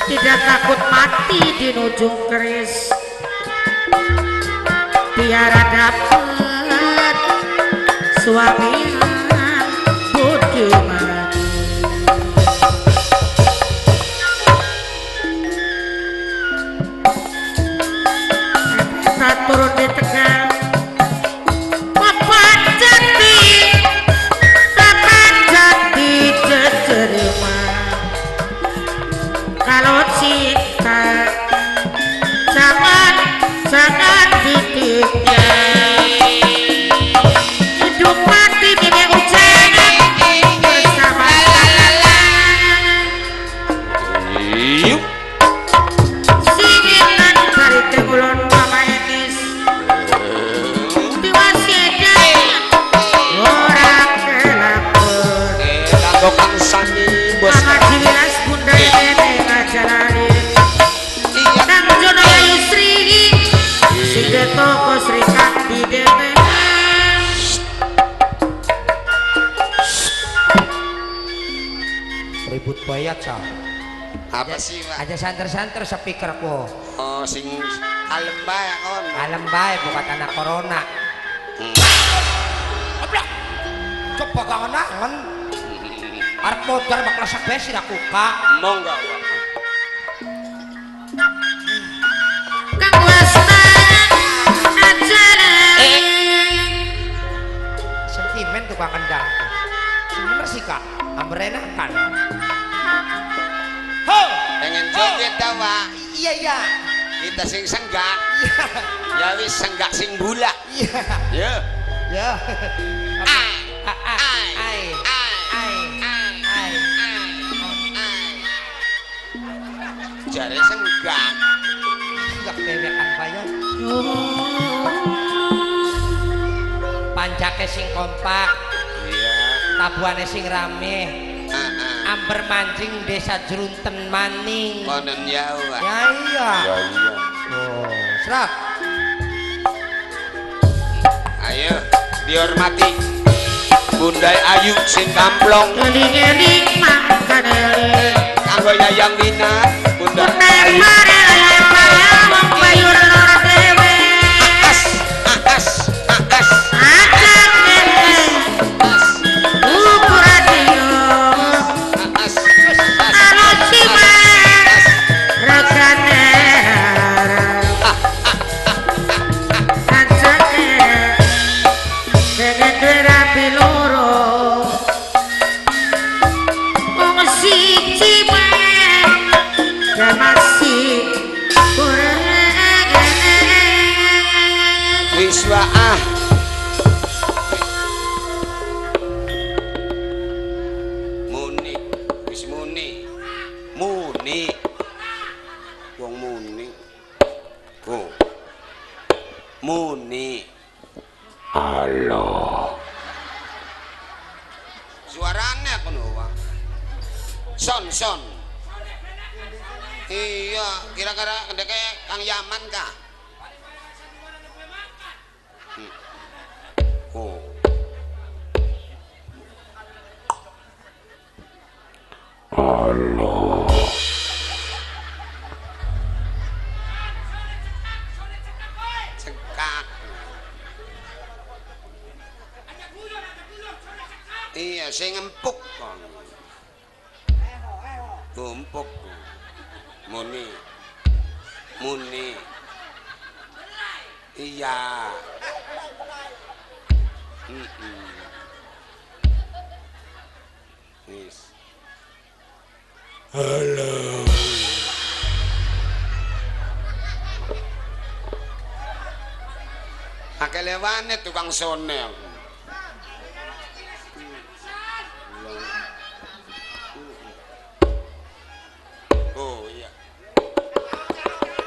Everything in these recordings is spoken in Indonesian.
tidak takut mati di ujung keris biar dapat suami yang budiman. Kita turun di Tegal papan jati jejerima. Kalau cinta jangan ditinggal, hidup mati bini hujan bersama singinan dari tegulon mama enis diwasikan orang kelapur kanggo kang sami bos mama jiwilas bunda ini ngajalani kang jono yusri sehingga toko Sri Kandi Dewe ribut bayat sah apa sih Pak? aja santer-santer speakerku Oh sing kalem bae kon alam baik bukan anak corona oblak coba kangen arep modar bakal sebes sira kuka monggo Pak. kang wastan acara sentimen tukang kendang bener sih kak amberenakan ho Pengen joget ta Pak? iya iya Kita sing senggak ya wis senggak sing bulak iya ya ya ai ai ai ai jare senggak enggak bebekan bayar pancake sing kompak iya tabuhane sing rame amber mancing desa Jerunten maning konon ya Pak. ya iya iya oh serak ayo dihormati Bunda Ayu sing kamplong eling-eling makan eling kanggo Yayang Wina Bunda Ayu wong bayur lor dewe as akan nenek buku radio alo cima regane kancane dengan dua rapi loro wong siji dan masih kurang wiswa muni wis muni wong muni oh muni halo suaranya kono Pak son iya kira-kira ndeke Kang Yaman kah oh halo cekak iya sing empuk kon empuk muni iya Yes. Halo. Akeh lewane tukang sonel. Oh iya.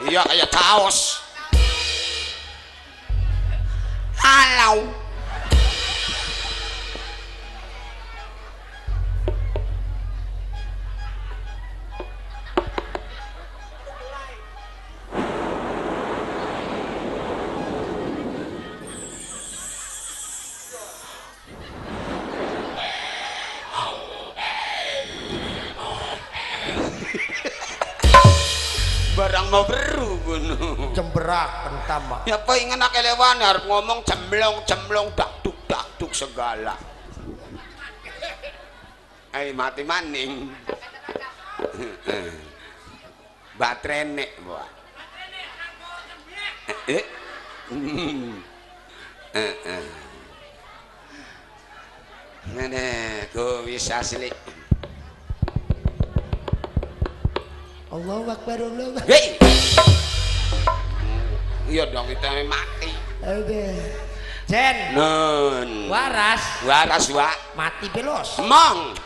Iya kayak kaos. Halo. urang mau beru ngono. Jemberaken tama. Ya apa ingen akeh lewane arep ngomong cemlong dakduk segala. Mati maning. Batrene, Mbak. Ngene, ku wis asli. Allahu Akbar, Allahu Akbar. Hei. Iya dong kita mati. Aduh. Jen. Nun. Waras. Waras wa. Mati belos. Mong.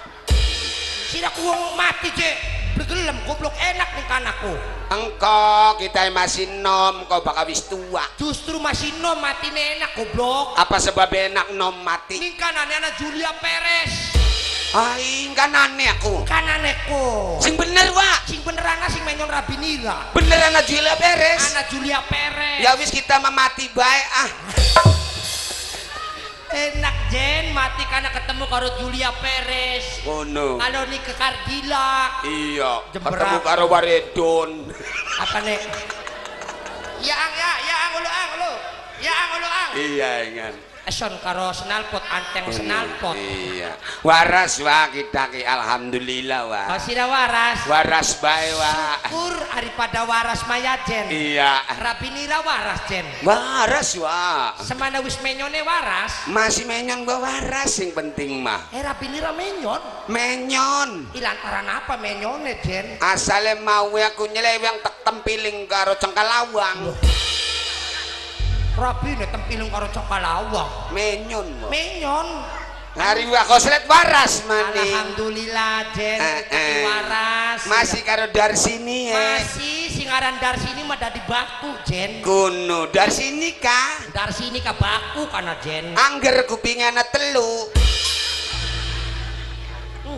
Siraku wong mati, Cek. Begelem goblok enak ning kanakku. Engko kita masih nom, kau bakal wis tua. Justru masih nom matine enak goblok. Apa sebab enak nom mati? Ning kanane ana Julia Perez. Ai, kanane aku. Kananeku. Sing bener, Wak. Sing bener ana sing menyon Rabinira. Bener ana Julia Perez. Ana Julia Perez. Ya wis kita mati bae ah. Enak Jen mati karena ketemu karo Julia Perez. Oh no. Kalau nih ke Kardila. Iya. Jemberak. Ketemu karo Waredon. Apa nih? Ya ang. Iya ingan. Eson karo senalpot anteng senalpot. Iya. Waras wa kita ki alhamdulillah wa. Kau sira waras. Waras bae wa. Syukur daripada waras maya Jen. Iya. Rabinira waras Jen. Waras wa. Semana wis menyone waras. Masih menyon gua waras sing penting mah. Rabinira menyon. Menyon. Ilantaran apa menyone Jen? Asale mau aku nyeleweng tek tempiling karo cengkalawang. Rabi nek tempiling karo cokalawang. Menyon. Menyon. Hari wa koslet waras maning. Alhamdulillah Jen tapi waras. Masih karo Darsini ya. Masih singaran Darsini mah dadi baku Jen. Kuno Darsini ka. Darsini ka baku kana Jen. Angger kupingana telu.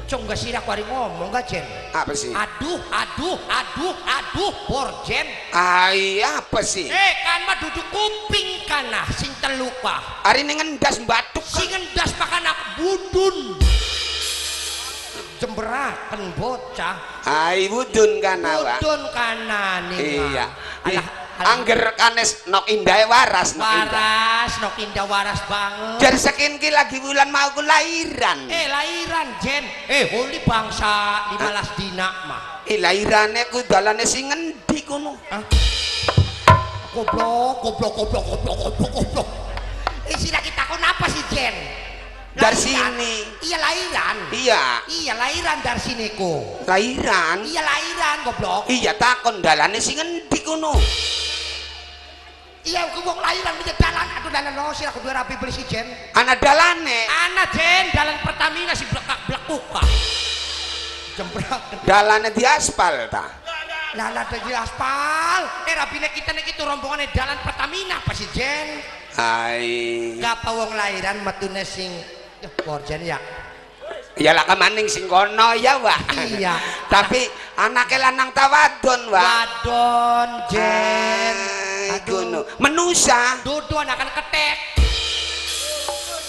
Cung gak sira ku ari ngomong gak Jen? Apa sih? Aduh bor Jen. Ai apa sih? Kan mah duduk kuping kana sing telu ka. Ari ngendas batuk. Sing ngendas pakana bundun. Jemberaken bocah. Ai wudun kana wa. Bundun kana ning. Iya. Angger kanes nok indah waras nok indah. Waras, nok indah waras banget. Jar sekin ki lagi bulan mau ku lahiran. Lahiran Jen. Holi bangsa 15 dina mah. Lahirane ku dalane sing ngendi kono? Goblok. Sila kita kon apa sih Jen? Dari sini. Iya lahiran. Iya lahiran dari sini ku. Lahiran. Iya lahiran goblok. Iya takon dalane sing ngendi kono? Iya ku wong lahiran menjadi dalan aduh dalan no sira kudu rapi beli si Jen. Ana dalane. Ana Jen dalan Pertamina si blekak-blekuk. Jembrak. Dalane di aspal ta. Lala di aspal. Rapine kita nek itu rombongane dalan Pertamina apa si Jen? Hai. Gapa wong lahiran metune sing Jen ya. Ya lah kemaning sing kono ya wah. Iya. Tapi anake lanang ta wadon wah. Wadon Jen. Aduh. Menusa. Dudu anakan ketek.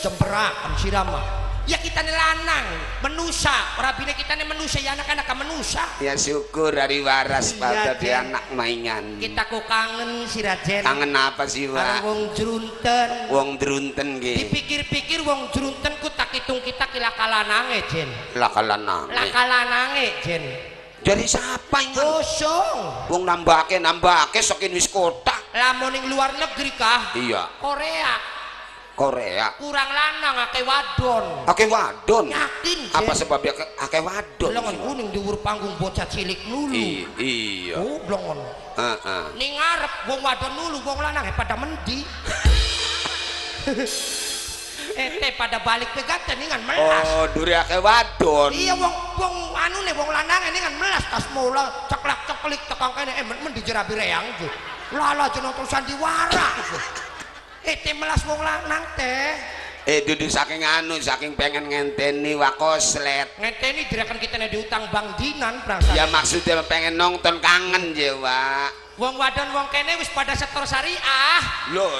Jemberakan sirama. Ya kita nih lanang, menusa. Rabine kita nih menusa ya anak-anak menusa. Ya syukur dari waras pada di Jen. anak mainan. Kita ku kangen si Rajen. Kangen apa sih wah? Wong Jrunten. Wong Drunten ge. Dipikir-pikir wong Jrunten ku tak hitung kita kila kalanange Jen. Lakalanang. Lakalanange Jen. Dari siapa ini? Kosong. Wong nambake sokin wis kota. Lamun ning luar negeri kah? Iya. Korea. Kurang lanang akeh wadon. Akeh wadon. Yakin Jen. Apa sebabnya akeh wadon? Lengan kuning dhuwur panggung bocah cilik nulu. Iya. Blongon. Heeh. Ning ngarep wong wadon nulu, wong lanang pada mendi. Pada balik pegatan ningan melas. Oh, duri akeh wadon. Iya wong anune wong lanang ningan melas tas mula ceklak-ceklik tekang kene mendi jerabi reang tuh. Lala jeneng terus sandiwara. Melas wong lanang teh. Dudu saking saking pengen ngenteni wakoslet. Ngenteni dirakan kita diutang Bang Dinan prangsa. Ya maksudnya pengen nonton kangen je, Wak. Wong wadon wong kene wis pada setor syariah. Loh.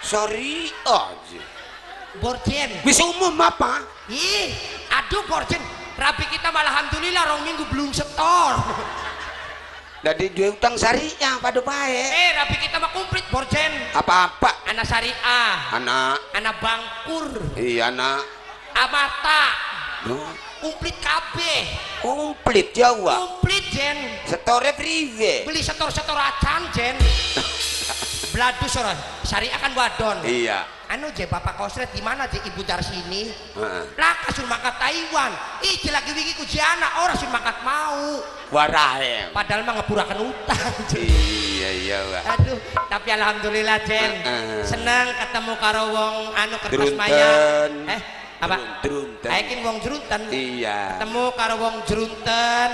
Sorry aja. Borjen. Wis umum apa? Aduh Borjen. Rapi kita malah alhamdulillah rong minggu belum setor. Dadi duwe utang syariah pada bae. Rapi kita mah komplit borjen. Apa-apa? Anak syariah, Anak. anak bangkur, Iya, nak. amata, Duh, komplit kabeh. komplit Jawa. Komplit jen. Setore priwe? Beli setor-setor acan jen. Bladus ora, syariah kan wadon. Iya. Anu je Bapak Kosret di mana je Ibu Darsini? Heeh. Lah kasun mangkat Taiwan. Iki lagi wingi ku anak ora sun mangkat mau. Warahe. Padahal mah ngepurakan utang. Iya, iya, Wak. Aduh, tapi alhamdulillah Jen. Senang ketemu karo wong anu kertas maya. Drunten. Apa? Drunten. Aikin wong jerunten. Iya. Ketemu karo wong jerunten.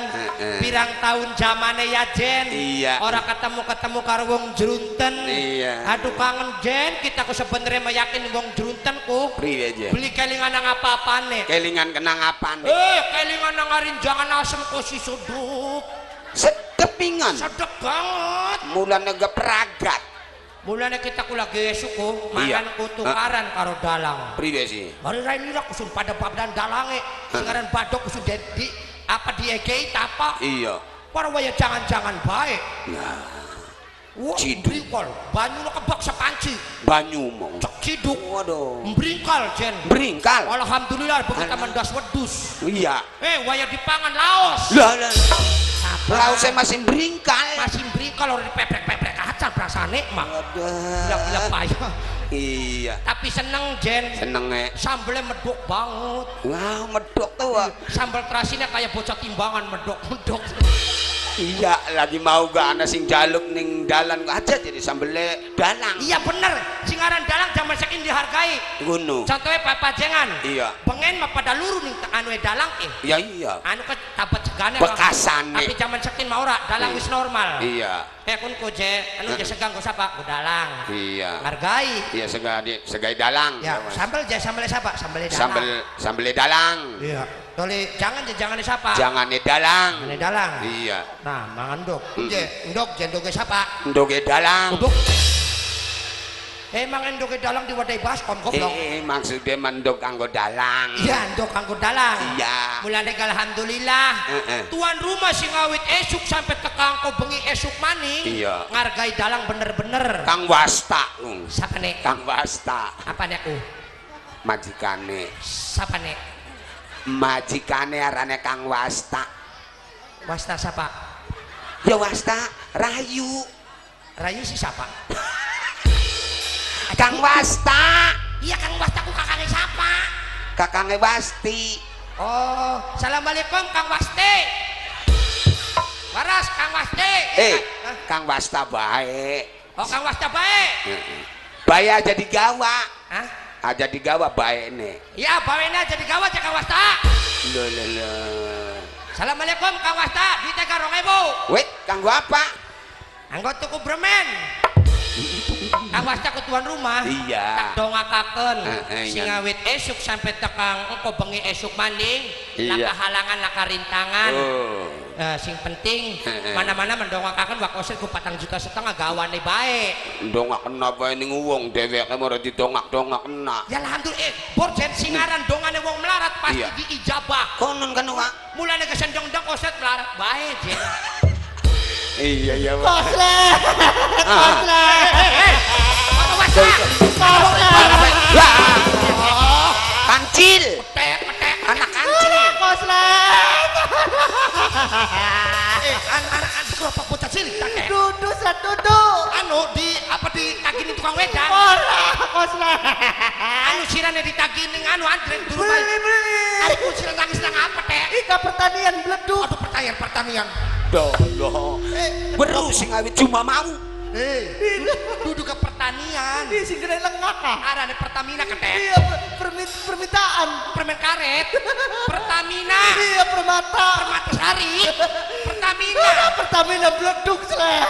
Pirang tahun zamane ya Jen. Iya. Ora ketemu karo wong jerunten. Iya. Aduh kangen Jen, kita ku sebenarnya meyakin wong jerunten ku. Priwe aja. Beli kelingan nang apa-apane. Kelingan kenang apaan? Kelingan nang arinjangan asem ku si sudup. Sedepingan. Sedep banget. Mulane gepragat. Mulanya kita ku lagi suku Iya. makan ku tukaran karo dalang. Priwe sih? Hari lain ini kusun pada badan dalange. Singaran badok kusun di apa diegei apa? Iya. Para waya jangan-jangan baik. Nah, Wah, Ciduk. bringkol. Banyu lo kebak sepanci. banyu mau. Cek ciduk. Waduh. Bringkal jen. Beringkal. Alhamdulillah begitu mendas wedus. Iya. Waya dipangan laos. Lah. Sabar. Lausnya masih beringkal. Masih bringkal orang dipeprek-peprek acan perasaan mah. Waduh. Gila-gila payah. Iya. Tapi seneng jen. Senenge. Sambelnya medok banget. Wah, medok tuh. Wak. Sambal terasinya kayak bocah timbangan medok. Iya, lagi mau gak ana sing jaluk ning dalan aja jadi sambele dalang. Iya bener, singaran dalang zaman saking dihargai. Ngono. Contohnya papajengan. Iya. Pengen mah pada luru ning anu dalang Iya, iya. anu ke tabat segane. Bekasane. Tapi zaman saking mah ora, dalang wis normal. Iya. Kun ku je anu je segang ku sapa ku dalang. Iya. Hargai. Iya, segai dalang. Ya, sambel je sambel siapa? Sambel dalang. Sambele dalang. Iya. Toli jangan siapa? Jangane dalang. Jangan dalang. Iya. Nah, mangan dok. Je ndok je ndoke siapa? Ndoge dalang. Ndok. Emang ndoke dalang diwadai baskom goblok. Maksudnya mendok kanggo dalang. Iya, ndok kanggo dalang. Iya. Mulane alhamdulillah. Tuan rumah sing ngawit esuk sampai tekang ko bengi esuk maning. Iya. Ngargai dalang bener-bener. Kang Wasta. Siapa nek? Kang Wasta. Apa nek aku? Majikane. Siapa nek? Majikane arane Kang Wasta. Wasta siapa? Ya Wasta, Rayu. Rayu si siapa? Kang Wasta. Iya Kang Wasta ku kakaknya siapa? Kakange Wasti. Oh, assalamualaikum Kang Wasti. Waras Kang Wasti. Kang Wasta baik. Oh Kang Wasta baik. Baik aja digawa. Hah? Aja digawa baik nih. Iya, bawena jadi gawat ya Kang Wasta. Loh. Assalamualaikum Kang Wasta, duitnya karo 1000. Wait, kanggo apa? Anggo tuku bremen. Kang Wasta ku tuan rumah. Iya. Tak dongakaken. Sing Iya. awit esuk sampai tekang engko bengi esuk maning. Iya. Laka halangan laka rintangan. Oh. Sing penting mana-mana mendongakaken wakoset ku 4,5 juta gawane baik. Dongak kena bae ning wong dheweke ora didongak-dongak kena. Ya alhamdulillah, borjen singaran dongane wong melarat pasti Iya. diijabah. Konon kan Wak. Mulane kesendong-dong koset melarat baik, Jen. Iya, Wak. Koslet. Koslet. Apa wasta? Kancil. Petek. Anak kancil. Koslet. Anak-anak kelompok bocah cilik tak kayak. Duduk set duduk. Anu di apa di kagini tukang wedang. Ora koslet. Anu sirane ditagini anu antren dulu bae. Beli. Aku sirane nangis nang apa teh? Ika pertanian beleduk. Aduh pertanian. Doh. Beru sing awit cuma mau. Duduk ke pertanian. Ini sing gede lengak ah. Arane Pertamina keteh. Iya permintaan. Permen karet. Pertamina. Iya permata. Permatasari. Pertamina. Pertamina beleduk slet.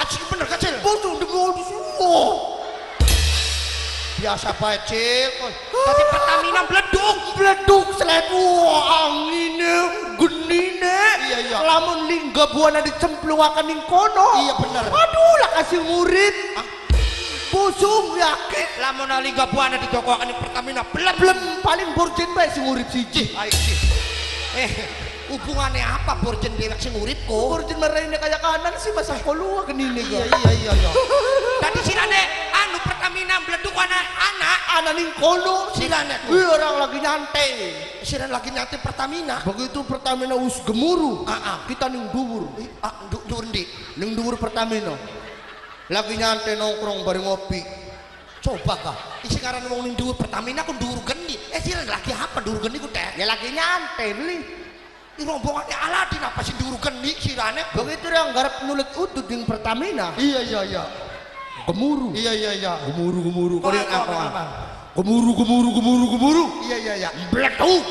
Asik bener kecil. Bodoh dengol semua. Biasa bae cil. Tapi Pertamina beleduk. Beleduk slet. Wah anginnya genine. Iya. Lamun lingga buana dicemplungakan ning kono. Iya bener. Aduh lah kasih murid. Busung yakin. Lamun ali gabuana di toko akan Pertamina Blem paling borjen bae sing urip siji. hubungannya apa Borjen dewek sing uripku? Borjen marahnya kayak kanan sih masa kolua genini Iya kok. iya. Tadi sirane anu Pertamina bleduk anak ning kono sirane. Wih orang lagi nyantai. Sirane lagi nyantai Pertamina. Begitu Pertamina us gemuruh. Kita ning dhuwur. Dhuwur ndi? Ning dhuwur Pertamina. Lagi nyantai nongkrong bareng ngopi. Coba kah? Isi karena wong ning dhuwur Pertamina ku dhuwur geni. Sirane lagi apa dhuwur geni ku teh? Ya lagi nyantai beli. Ini rombongannya Aladin apa sih dhuwur geni sirane? Begitu yang garap nulit utut ning Pertamina. Iya. Gemuruh. Iya. Gemuruh. Kau lihat apa? Gemuruh. Iya. Bleduk.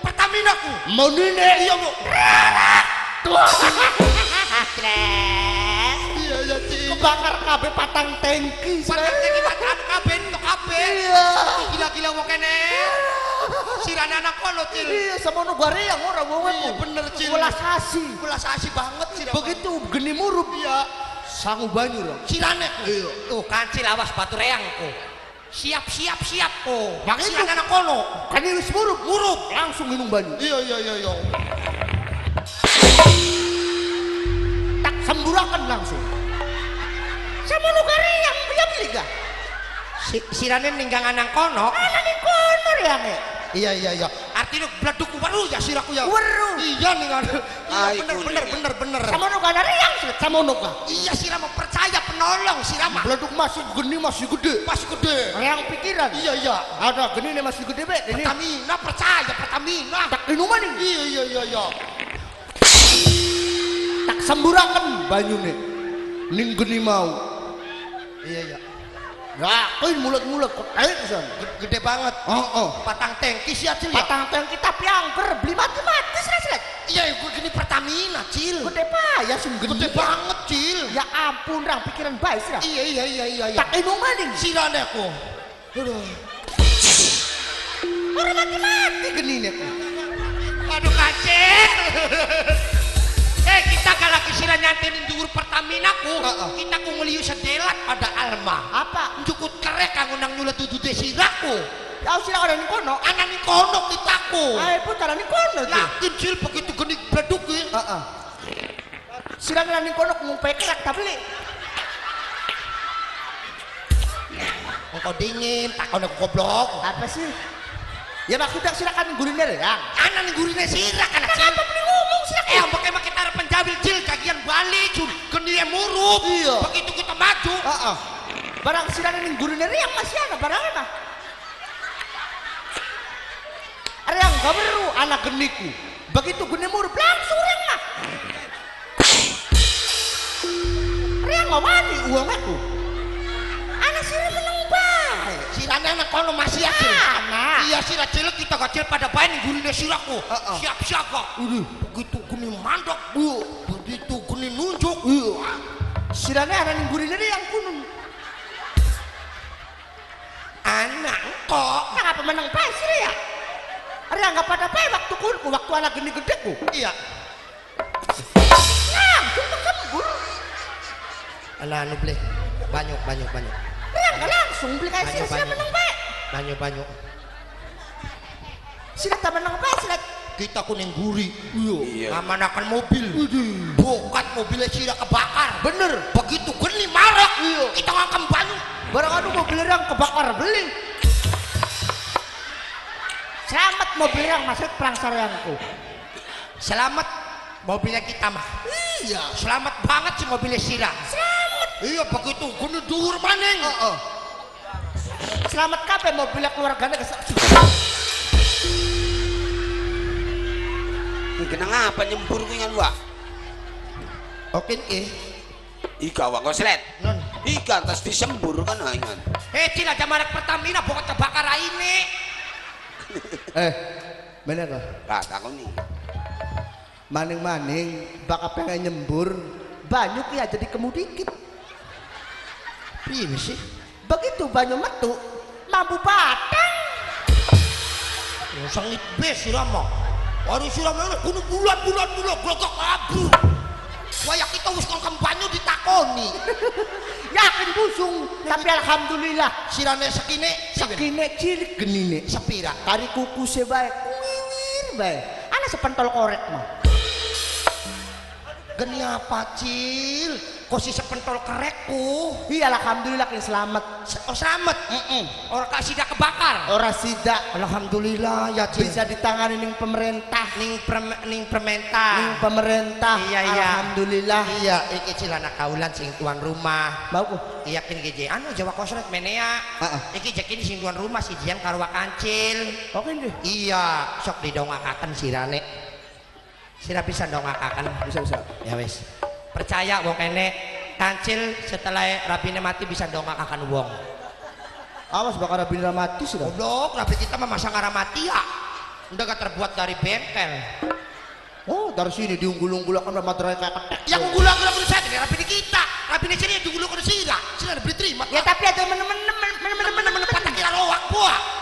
Pertamina ku. Mau nine. Iya bu. Iya Cil. Kebakar kabeh patang tangki. Patang tangki patang kabeh untuk kabeh. Iya. Gila wong kene. Sirane anak kono Cil. Iya semono gare yang ora wong. Iya bener Cil. Welas asih. Welas asih banget sih. Begitu geni murup ya. Sangu banyu dong. Sirane. Iya. Tuh kancil awas batu reang ku. Siap ku. Sirane anak kono. Kan wis murup langsung minum banyu. Iya. Tak semburakan langsung. Semono gare yang dia beli ga. Sirane ninggang anak kono. Anak ning kono reange. Iya. Artinya bleduk weru ya siraku ya. Weru. Iya ning anu. Bener. Semono gare yang semono ka. Iya sirama percaya penolong sirama. Bleduk masih geni masih gede. Masih gede. Reang pikiran. Iya. Ada geni ini masih gede be. Ini Pertamina percaya Pertamina. tak minuman nih. Iya. Tak semburakan banyune. Ning geni mau. Iya. Yakin mulut-mulut kok pisan. Gede banget. Patang tangki sih Cil ya. Patang tangki tapi angker beli mati-mati sret. Iya, gue gini Pertamina Cil. Gede payah sing Gede banget Cil. Ya ampun rang pikiran baik sih. Iya. Tak minuman nih. Sirane aku. Aduh. Orang mati-mati geni nih. Aduh kacil. Kita kalau kisira nyantenin dhuwur Pertamina ku, kita ku ngeliu sedelat pada Alma. Apa? Njukut kerek kanggo nang nyulet dudu desiraku. Ya sira ada ning kono. Ana ning kono kita ku. Ae putaran ning kono iki. Yakin Cil begitu geni bleduk ki. Heeh. Sira ning kono ngumpai kerak ta beli. Engko dingin, takon aku goblok. Apa sih? Ya maksudnya silakan gurine ya. Ana ning gurine sira kan Cil. Kenapa beli ngomong sih? Mbake kita arep penjawil Cil kagian balik Cil. Geni murup. Iya. Begitu kita maju. Heeh. Barang sira ning gurine yang masih ada barang apa? Yang gak beru anak geniku. Begitu geni murup langsung reng mah. Reng mau wani uang aku. Anak sira meneng bae. Sirane anak kono masih ya Cil. Anak. Iya sira cilik kita kecil pada bae ning gurine siraku. Siap siaga. Begitu geni mandok, Bu. Begitu geni nunjuk. Sirane anak ning gurine yang kunun. Anak kok. Kenapa meneng bae sira ya? Ada nggak pada bae waktu kunku, waktu anak geni gedeku. Iya. Langsung sembur. Anu beli banyak. Dia nggak langsung beli kayak sira meneng bae. Banyak. Sira tak meneng bae sira. Kita kuning guri. Iya. Ngamanakan mobil. Bokat mobilnya sira kebakar. Bener. Begitu geni marak. Iya. Kita ngangkem banyu. Barang anu mobil yang kebakar beli. Selamat mobil yang masuk perang sareangku. Selamat mobilnya kita mah. Iya. Selamat banget sih mobilnya sira. Selamat. Iya begitu geni dhuwur maning. Selamat kabeh mobilnya keluarganya kesak. Kenang apa nyembur ku ngan wa? Oke Ika wa koslet. Non. Ika tas disembur kan ingan. Cil aja marek Pertamina bokat kebakar ini. Bener kah? Lah takoni. Maning-maning bakal pengen nyembur banyu ki aja dikemudikit. Piye sih? Begitu banyu metu mampu batang. Sengit bes sira mah. Hari sira mah gunung bulan glogok abu. Waya kita wis ngangkem banyu ditakoni. Yakin busung tapi alhamdulillah Sirane sekine cilik genine sepira. kari kuku sebae kuwiwir bae ana sepentol korek mah Geni apa Cil? Kok si sepentol kerekku? Iya alhamdulillah kini selamat. Oh selamat. Orang kasih dah kebakar. Ora sida. Alhamdulillah ya Cil. Bisa ditangani ning pemerintah. Ning pemerintah. Ning pemerintah. Iya iya. Alhamdulillah. Iya, iki Cil anak kaulan sing tuan rumah. Mau ku? Iya kini geje anu Jawa kosret menea. Iki jakini sing tuan rumah si jian karo kancil. Oke deh. Iya, sok didongakaken sirane. Sira bisa dongakaken. Bisa. Ya wis. Percaya wong kene kancil setelah rabine mati bisa dongakaken wong. Awas bakal rabine mati sudah. Goblok, rabi kita mah masang arah mati ya. Udah gak terbuat dari bengkel. Oh, dari sini diunggul-unggulakan sama materai kayak ketek. Yang unggul-unggul saya ini rabi kita. Rabi sini diunggul-unggul sira. Sira diberi terima. Ya tapi ada men patah kira roak buah.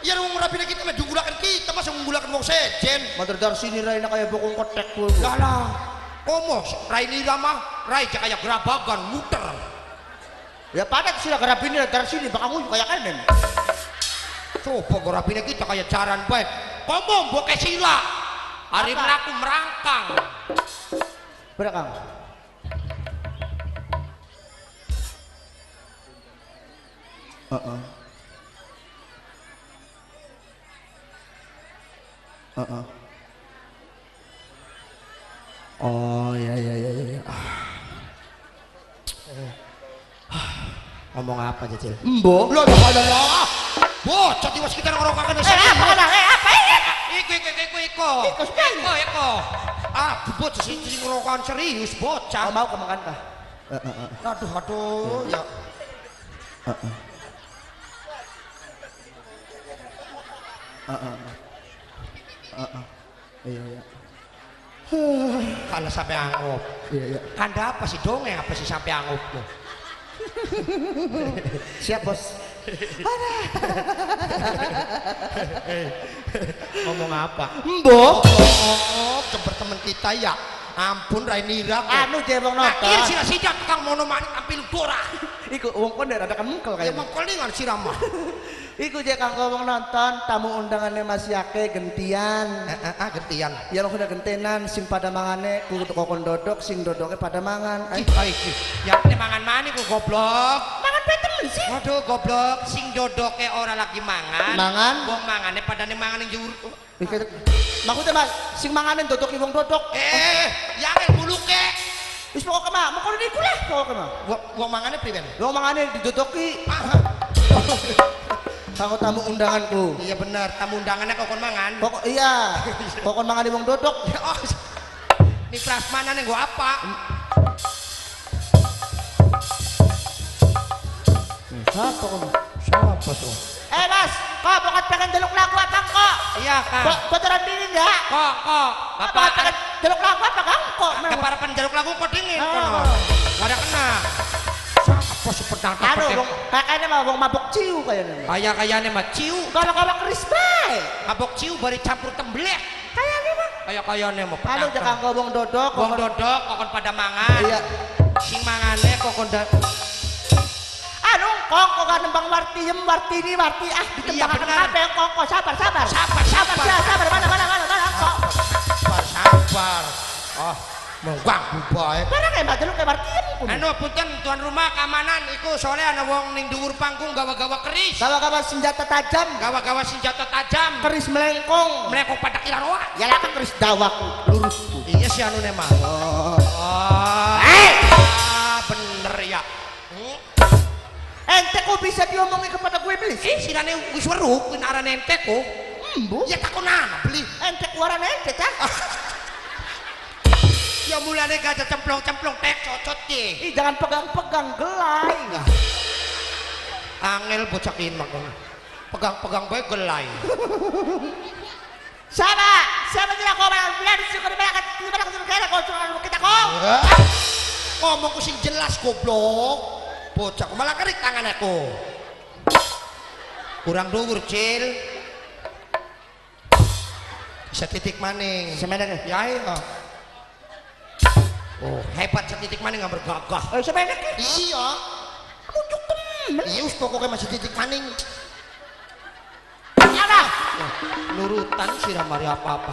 Ya wong rabi kita mah diunggulakan kita masa unggulakan wong sejen. Materai dari sini raina kayak bokong ketek tuh. Lah. Omos, rai ini ramah, rai kayak gerabagan muter. Ya padat sih lah garabini dari sini bakal nguyu kayak kanen. Coba garabini kita kayak jaran baik. Ngomong buat sila. Hari melaku merangkang. Berakang. Oh ya. Ngomong apa aja Cil? Mbok. Lo lah. Bocot di was kita ngerokakan sini. Apa ini? Iko. Ah, bocot sih ngerokakan serius bocah. Mau ke makan kah? Aduh ya. Iya. Kalau sampai angop. Iya. Kanda apa sih dongeng apa sih sampai angop tuh? Siap bos. Ngomong apa? Mbok. Jember temen kita ya. Ampun Rainira. Anu jebong nonton. Akhir sila sidak kang monomani tampil dora. Iku wong kon ada kan mungkel Ya kayak. mengkolingan si Rama. Iku je kang wong nonton tamu undangannya Mas Yake gentian. Gentian. Ya lo udah gentenan sing pada mangane kudu kokon dodok sing dodoknya pada mangan. Iki. Ya ini mangan mani ku goblok. Mangan temen sih. Waduh goblok sing dodoke ora lagi mangan. Mangan. Wong mangane padane mangan ning jur. Maksudnya Mas, sing manganen dodok wong dodok. Yang buluke. Wis pokoke mah, mau kono niku lah pokoke mah. Wong mangane priben? Wong mangane didodoki. Kanggo tamu undanganku. Iya bener, tamu undangannya kokon mangan. Pokok iya. Kokon mangane wong dodok. Oh. Ini prasmanan yang gua apa? Siapa kamu? Siapa tuh? Mas, kok bukan pengen delok lagu apa kok? Iya kak. Bocoran diri enggak? Kok. Bapak pengen delok lagu apa kang kok? Keparapan jaluk lagu kok dingin. Oh. Gak ada kena. Apa sepedang Aduh, wong kayaknya mah wong mabok ciu kayaknya. Kayaknya mah ciu. Kalau keris bae. Mabok ciu bari campur temblek. Kayaknya mah. Kayaknya mah. Aduh, jangan kau wong dodok. Wong dodok kokon pada mangan. Iya. Sing mangane kokon Anu, kok gak nembang wartiem, wartini, warti ditembang apa yang kok sabar. Sabar, mana kok. Sabar. Oh, mau ganggu bae. Barang emang delok kayak wartiem. Anu punten tuan rumah keamanan iku soalnya ana wong ning dhuwur panggung gawa-gawa keris. Gawa-gawa senjata tajam. Gawa-gawa senjata tajam. Keris melengkong. Melengkong pada kira roa. Ya lah kan keris dawaku, lurusku. Iya si anu mah. Bener ya. Ente kok bisa diomongin kepada gue beli? Sirane wis weruh kuwi arane ente kok. Bu. Ya takonana beli. Ente warna ente cah. Ya mulane gajah cemplong-cemplong tek cocot ki. Ih jangan pegang-pegang gelai. Angel bocah ki mak. Pegang-pegang bae gelai. Siapa tidak kau bilang disuruh kaya kau kita kau. Ngomong ku sing jelas goblok. Bocah malah kerik tangan aku. Kurang dhuwur Cil. Bisa titik maning. Semenek Ya iya. Oh hebat setitik maning nggak bergagah. semenek. Iya. Muncul temen. Iya pokoknya masih titik maning. Ada. Nurutan sih mari apa-apa.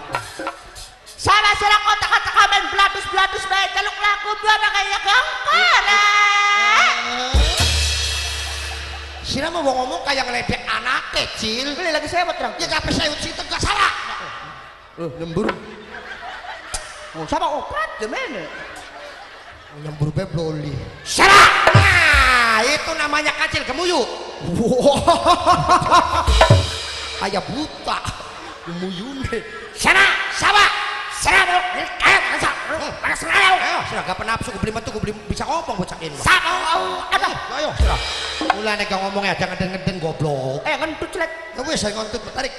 Sama sila kota-kota kamen Aman bladus bae celuk lagu buana kaya gangkar. Sira mau ngomong kayak ngeledek anak kecil. Ini lagi sewot Rang. Ya kabeh sewut situ gak salah. Nyembur. Oh, sama oprat gimana? Nyembur be bloli. Salah. Nah, itu namanya kacil gemuyuk. Aya buta. Gemuyune. Sana, sawa. Sana dong. Panas sengalau. Ayo, sira gak penapsu ku beli metu ku beli bisa ngomong bocah ini. Apa? Ayo, sira. Mulane gak ngomongnya jangan ngeden goblok. Ngentut celek. Ya wis saya ngontut tarik.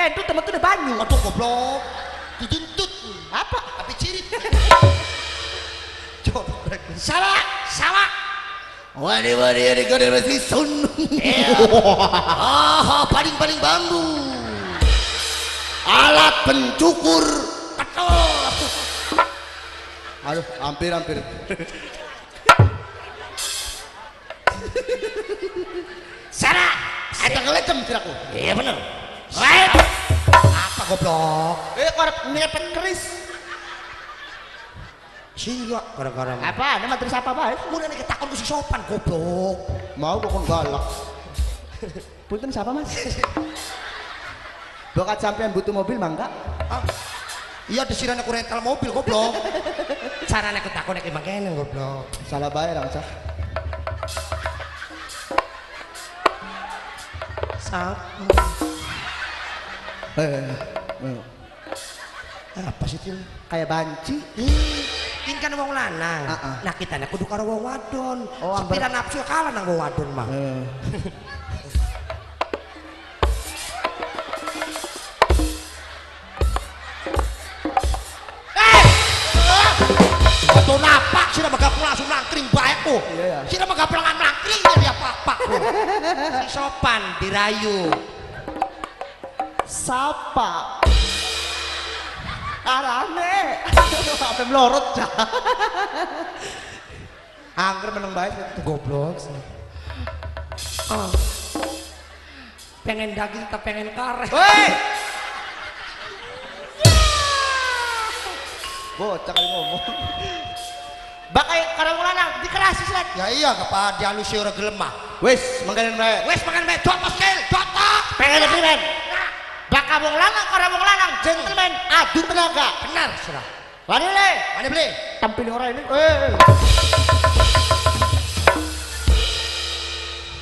Itu temen-temen banyu. Aduh goblok. Dituntut. Apa? Tapi cirit. Coba. Sawa. Wadi ada gede masih sun. Paling bambu. Alat pencukur ketul. Aduh, hampir. Sana. Ada ngelecem siraku. Iya bener. Baik. Apa goblok? Korep ngepet keris. Sila gara-gara. Apa? Nama terus apa bae? Mulane ketakon ku si sopan goblok. Mau kok galak. Punten siapa Mas? Bokat sampean butuh mobil mangga? Iya disirane ku rental mobil goblok. Carane ketakon nek mangkene goblok. Salah bae Rang Cah. Apa sih Til? Kayak banci. Ini kan wong lanang. Nah kita kudu karo wong wadon. Oh, sepira nafsu kalah nang wong wadon mah. Atau napak sira megap langsung nangkring baekku. Iya. Sira megap nangkring dia apa-apa. Si sopan dirayu. Sapa? Arane. Sampai melorot Cah. Angger meneng bae itu goblok. Pengen daging tak pengen karet. Woi. Bocah kali ngomong. Bakai karang lanang dikerasi slet. Ya iya kepada dialusi ora gelem mah. Wis, mangkanen bae. Wes makan bae jotos kel, jotos. Pengen primen. Bakal wong lanang gentleman adu tenaga. Benar sira. Wani le. Mana beli? Tampil orang ini.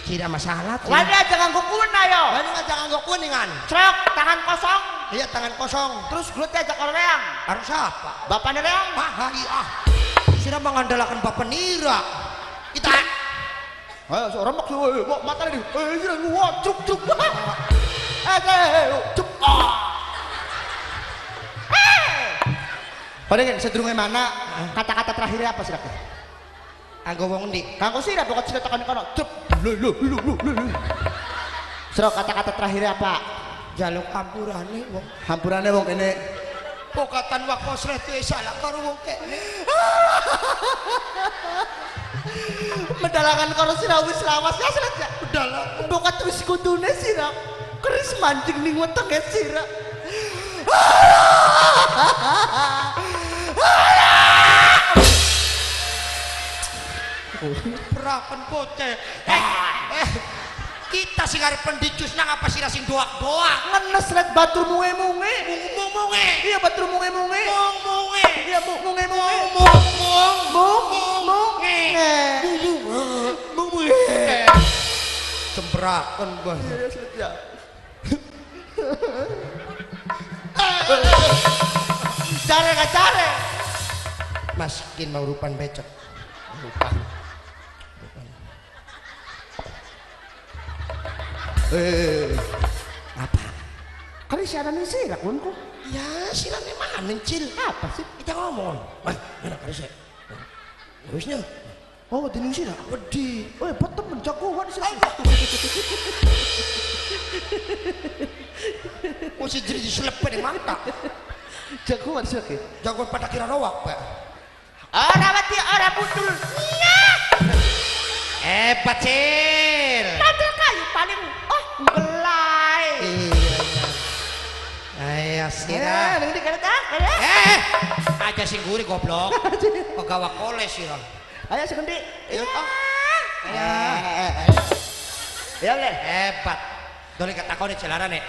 Tidak masalah. Wani aja nganggo kuna yo. Wani aja nganggo kuningan. Truk tangan kosong. Iya tangan kosong. Terus gelut aja kalau reang. Harus siapa? Bapaknya reang. Iya. Sira mengandalkan bapak nira. Kita. Ayo seorang mak mau mata ini. Sira gua truk. Cuk. Padahal sedurunge mana Kata-kata terakhirnya apa sih? Anggo wong ndi? Kanggo sih pokok cerita kan kono. Cuk. Sira kata-kata terakhirnya apa? Jaluk ampurane wong. hampurane wong kene. Pokatan wako sret salah karo wong kene. Medalangan karo sira wis lawas ya sret ya. Dalam Bokat wis kudune sira. Keris mancing ning wetenge sira. perakan bocah. Kita sing arep pendicus nang apa sira sing doak-doak. Ngenes ret batur munge-munge. Munge. Iya batur munge-munge. Munge. Iya munge-munge. Munge. Cembrakan bang. Care gak care. Maskin mau rupan becek. Rupan. Apa? Kan siaran sih lakunku. Ya silane mana cil? Apa sih? Kita ngomong. Mana kali sih? Harusnya. Oh, dini sih lah. Wedi. Oh, betul menjagoan sih. Masih jadi diselepet di mata. Jagoan sih lagi. Jagoan pada kira rawak, Pak. Orang mati, orang putul. Pacil. Padahal kayu paling. Oh, gelai. Iya. Ayo sirah. Ini kereta. aja sing guri goblok. Pegawai koles sih. Ayo segendi. Ayo. Ya. Ya le. Hebat. Dole katakone celarane.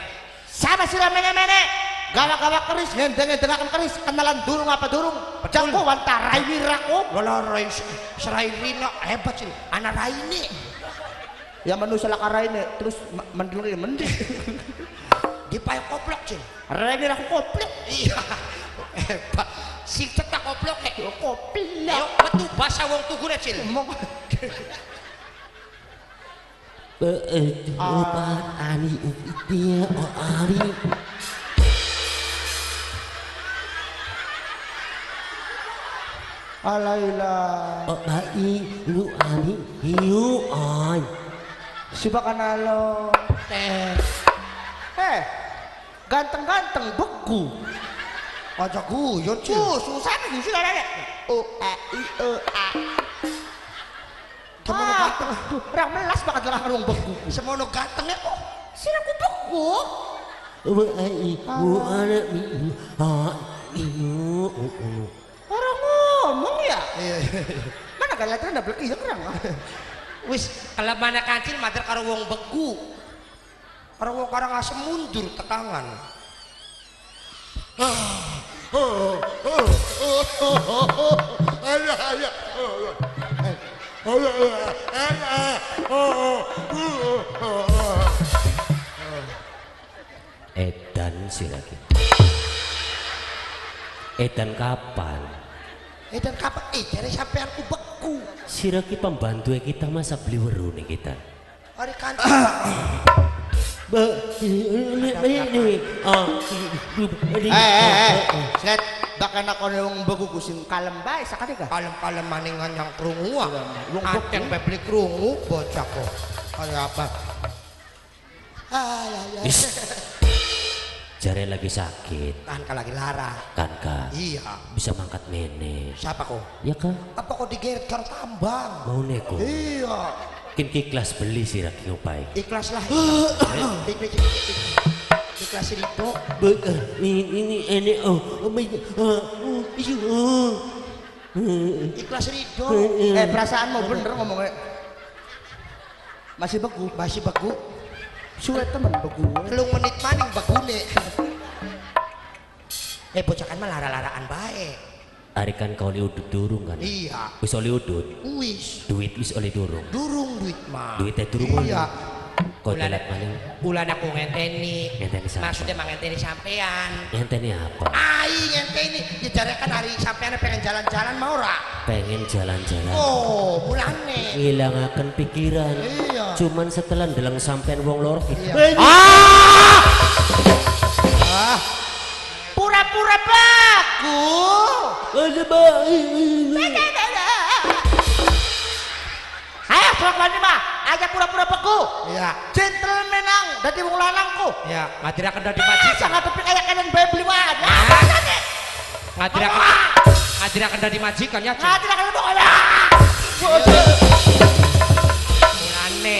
Sama sira mene-mene. Gawa-gawa keris hendeng-hendengaken keris kenalan durung apa durung? Jangko wanta Raini rako. Lola Rai Serai Rina hebat sih. Anak Raini. Ya manusia laka Raini terus mendung mending. Dipayo koplok sih. Raini rako koplok. Iya. Hebat. Sing cetak koplok nek. Koplok. Ayo metu bahasa wong tugune sih. Obat ani dia ari. Alailah. Obai lu ani hiu ay. Siapa kanalo? Ganteng-ganteng beku. Aja guyon sih. Susah nih sih ada. O A I O A. Semono ganteng. Orang melas banget lah wong beku. Semono gantengnya kok. Siraku beku. Obai lu ana mi hiu. Orang ngomong ya. Iya. Mana galatnya ndak blek iya kerang. Wis kelemana kancil mater karo wong beku. Karo wong karang asem mundur tekangan. Edan sih lagi. Edan kapan? Dan kapan? Dari sampean ku beku. Siraki pembantu kita masa beli weru nih kita. Hari kancil. Set bakal nakone wong beku sing kalem bae sakade ka. Kalem-kalem maningan yang krungu ah. Wong yang beli krungu bocah kok. Kayak apa? Ya. Jare lagi sakit, Kan lagi lara. kan kak? Iya. Bisa mangkat mene. Siapa kok? Ya kak? Apa kok digeret karo tambang? Mau neko? Iya. Kin kelas beli sih lagi ngupai. Ikhlas lah. Ikhlas itu. Ini Ikhlas ridho. Perasaanmu bener ngomongnya. Masih beku. Masih beku. Suwe temen beku. 3 menit maning begune. Bocah kan mah lara-laraan bae. Hari kan kau liudut durung kan? Iya. Wis oleh udut. Wis. Duit wis oleh durung. Durung duit mah. Duitnya durung. Iya. Kau telat maning. Bulan aku ngenteni. Ngenteni siapa? Maksudnya mangenteni sampean. Ngenteni apa? Ngenteni. Ya jare kan hari sampean pengen jalan-jalan mau ora? Pengen jalan-jalan. Oh, bulane. Ngilangaken pikiran. Iya. Cuman setelah ndeleng sampean wong loro Iya. Pura-pura baku. Ayo sok lani mah, aja pura-pura beku. Iya. Gentleman ang dadi wong lanangku. Ya, ngadiraken dari majikan. Sangat tapi kayak kalian bae beli wae. Ngadiraken dari majikan ya. Ngati lah kalian pokoknya. Mulane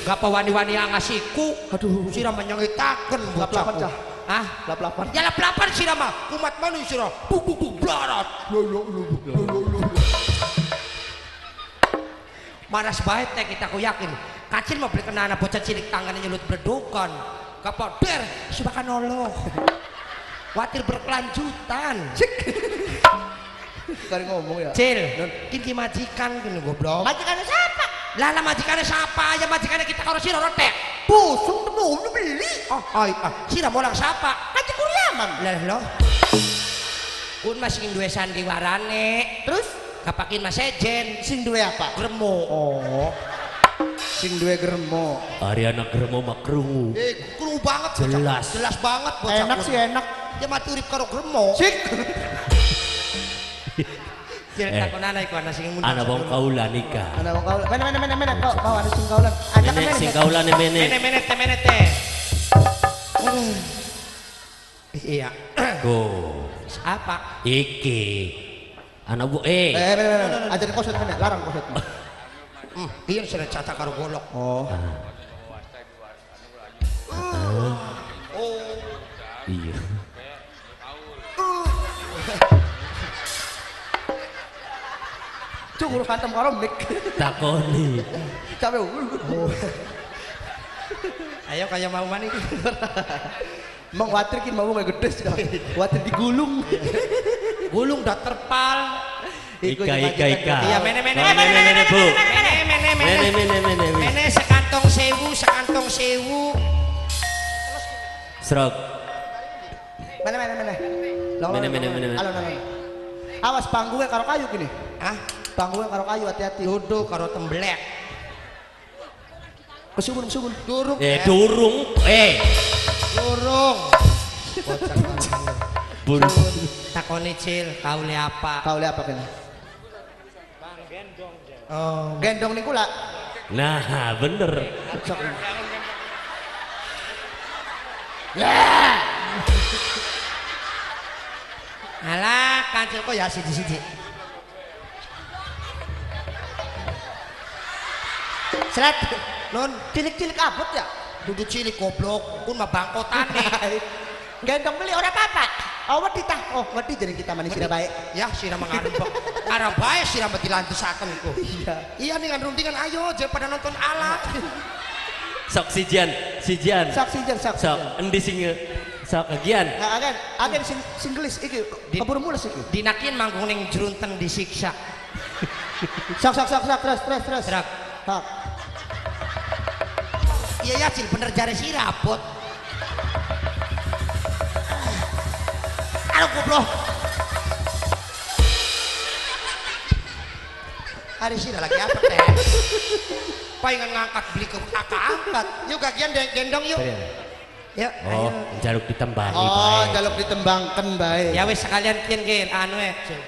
gak apa wani-wani yang ngasihku. Aduh, sira menyengitaken Lap-lapan, bocahku. Cah. Hah? Lap-lapan. Ya lap-lapan sira mah. Umat manu sira. Buk blarat. Maras bae teh kita ku yakin. Kacil mau beli kena anak bocah cilik tangannya nyelut berdokan. Kapal der, sibakan noloh. Watir berkelanjutan. Kali ngomong ya. Cil, kini majikan gini goblok. Majikannya siapa? Lah majikannya siapa? Ya majikannya kita karo sira rotek. Busung temen lu beli. Sira molang siapa? Kaji kuriaman. Lah lo. Kun masih duwe sandiwarane. Terus Kapakin mas sejen. sing duwe apa? Gremo. Oh. Sing duwe germo. hari anak germo mak krungu. Kru banget bocah. Jelas. Jelas banget bocah. Enak sih enak. Dia mati urip karo gremo. Sik. Cil takon anak iku ana sing ngundang. Anak wong kaulan nikah. Ada wong kaulan. Mana kau ada sing kaulan. Ajak Mene sing kaulan mene. Menet teh. Iya. Go. Apa? Iki. Anak bu Ajarin koset mana? Larang koset. Iya sudah catat karo golok. Oh. Iya. Cung urus kantem karo mik. Takoni. Capek. Ayo kayak mau mani. Emang watir ki mau gak gede sih. Watir digulung. Gulung dah terpal. Ika. Iya mene Bu. Mene sekantong sewu. Serok. Mana. Mana. Alon. Awas panggungnya karo kayu gini. Ah, Panggungnya karo kayu hati-hati. duduk karo temblek. Kesumun. Durung. Durung. Durung. Bun. Takoni Cil, kau li apa? Kau lihat apa kene? Oh, Gendong nih kula. Nah, bener. Sok. alah kancil kok ya siji-siji. Seret. Non, Cilik-cilik abot ya. dudu cilik goblok, pun mah bangkotane. Gendong beli ora apa-apa. Oh wedi tah. Oh wedi jadi kita manis sira baik. Ya sira mangarep. Arep bae sira mesti dilantusaken iku. Iya. Iya nih kan runtingan ayo aja pada nonton alat. Sok sijian. Sok sinjen sok. Sok endi sing sok gian. Nah, agen singgelis iki keburu mules iki. Dinakin manggung ning Jrunten disiksa. Sok terus. Serak. Sok. Iya ya Cil bener jare sira abot. Aduh goblok. Hari sira lagi apa teh? Pengen ngangkat beli ke kakak angkat. Yuk kagian gendong yuk. Ya, Oh, jaluk ditembangi Oh, bae. jaluk ditembangkan baik. ya wis sekalian kian anu Cil.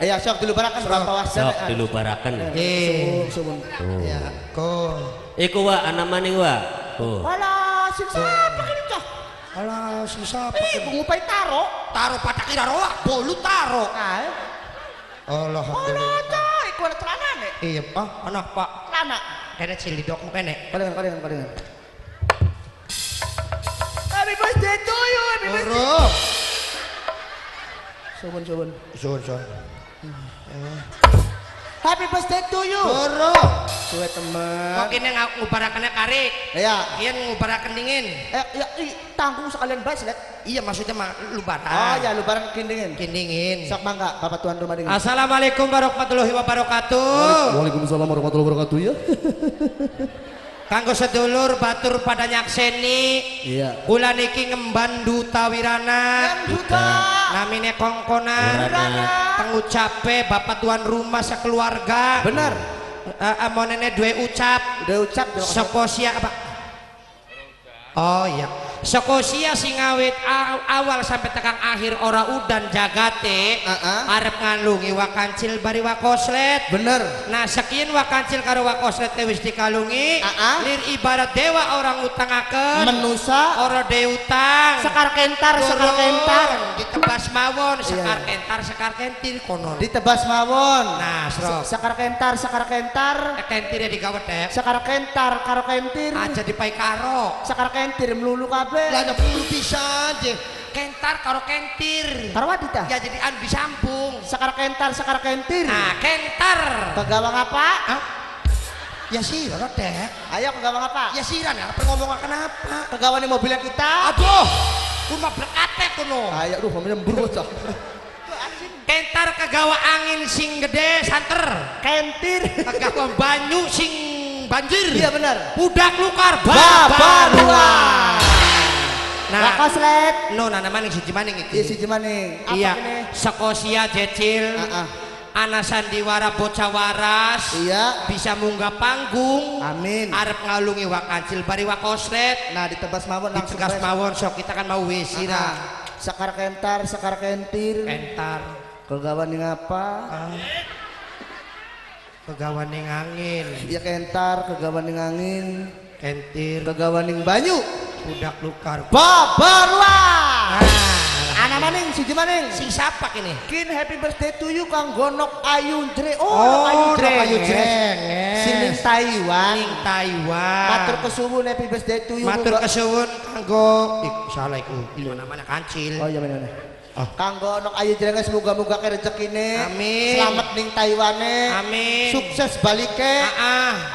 Ya sok dulu barakan berapa wasan. Sok dulu barakan. Sumun. Ya, ko. Iku wa ana maning wa. Oh. Walah, siksa pakai cah. Alah susah Pengupai taro. taro pada kira roa, bolu taro. Ah. Alhamdulillah. Cah, iku ada celanane. Iya, anak Pak. Celana. Kene Cil di dok kene. Kadengan. Happy birthday to you, happy birthday. Boro. Sumun. Happy birthday to you. Boro. Suwe Kok teman. kene ngubarakannya kari. Ya. Kian ngubarakan dingin. Ya, tanggung sekalian baik lihat. Iya maksudnya mah lubaran. Oh ya, lu bareng kindingin. Kindingin. Sok mangga, Bapak Tuan rumah dingin. Assalamualaikum warahmatullahi wabarakatuh. Waalaikumsalam warahmatullahi wabarakatuh ya. Kanggo sedulur batur pada nyakseni. Iya. Kula niki ngemban duta wirana. Duta. Namine kongkonan. Wirana. Pengucape bapak tuan rumah sekeluarga. Benar. Amonene dua ucap. Udah ucap Sokosia apa? Oh iya. Sokosia sing awit awal sampai tekan akhir ora udan jagate. Arep ngalungi wakancil bari wakoslet. bener. Nah sekian wakancil karo wakoslet wis dikalungi. Lir ibarat dewa orang utangaken. Menusa Ora de utang. sekar kentar Ditebas mawon sekar kentir konon. ditebas mawon. Nah, Sro. Sekar kentar Kentirnya digawet deh. sekar kentar karo kentir Aja dipai karo. sekar kentir melulu kabeh. Lah ada puluh bisa aja. Kentar karo kentir. Karo wadita. Ya jadi an disambung. Sekar kentir. Nah, kentar. Kegawang apa? Hah? Ya sih, lo deh. Ayo kegawang apa? Ya sih, ya ngomong kenapa? Kegawang mobilnya kita. Aduh, kurma berkate kuno. Ayo, aduh, maminya mburu bocah. Kentar kegawa angin sing gede santer. Kentir. Kegawa banyu sing banjir. Iya benar. Budak lukar Babaruan. Nah, Wakoslet. no, nama nih si Jimaning itu. Iya si Jemaning. Apa Iya, ini? Sekosia Jecil. Ana sandiwara bocah waras. Iya. Bisa munggah panggung. Amin. Arep ngalungi wakancil bari wakoslet. Nah ditebas mawon langsung. Ditegas beres. mawon sok kita kan mau wis sira. Sekar kentar, sekar kentir. Entar Kegawang yang apa? kegawan ning angin, Iya kentar, kegawang yang angin. kentir, Kegawang yang banyu. budak lukar. Babaruan. Ah, Anak maning, si Jemaning. sing siapa ini? Kin happy birthday to you Kang Gonok Ayu Jre. Oh, Nok Ayu Jre. Jre. Sining Taiwan. Ning Taiwan. Matur kesuwun happy birthday to you. Matur Muga- kesuwun kanggo salah iku. Di mana-mana kancil. Oh iya benar. Kanggo nok ayu jenenge semoga-moga ke rezekine. Amin. Selamat ning Taiwane. Amin. Sukses balike.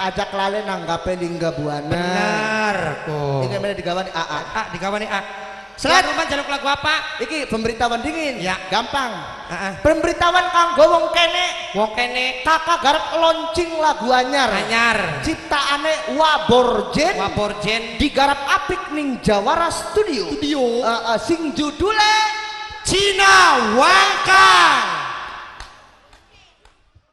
Ajak lale nanggape lingga buana. Benar kok. Iki mana digawani AA. Digawani Selamat rumah jaluk lagu apa? Iki pemberitahuan dingin. Ya. Gampang. Pemberitahuan kanggo wong kene. Wong kene Kakak garap launching lagu anyar. Ciptaane Waborjen. Digarap apik ning Jawara Studio. Sing judule Cina Wangkang.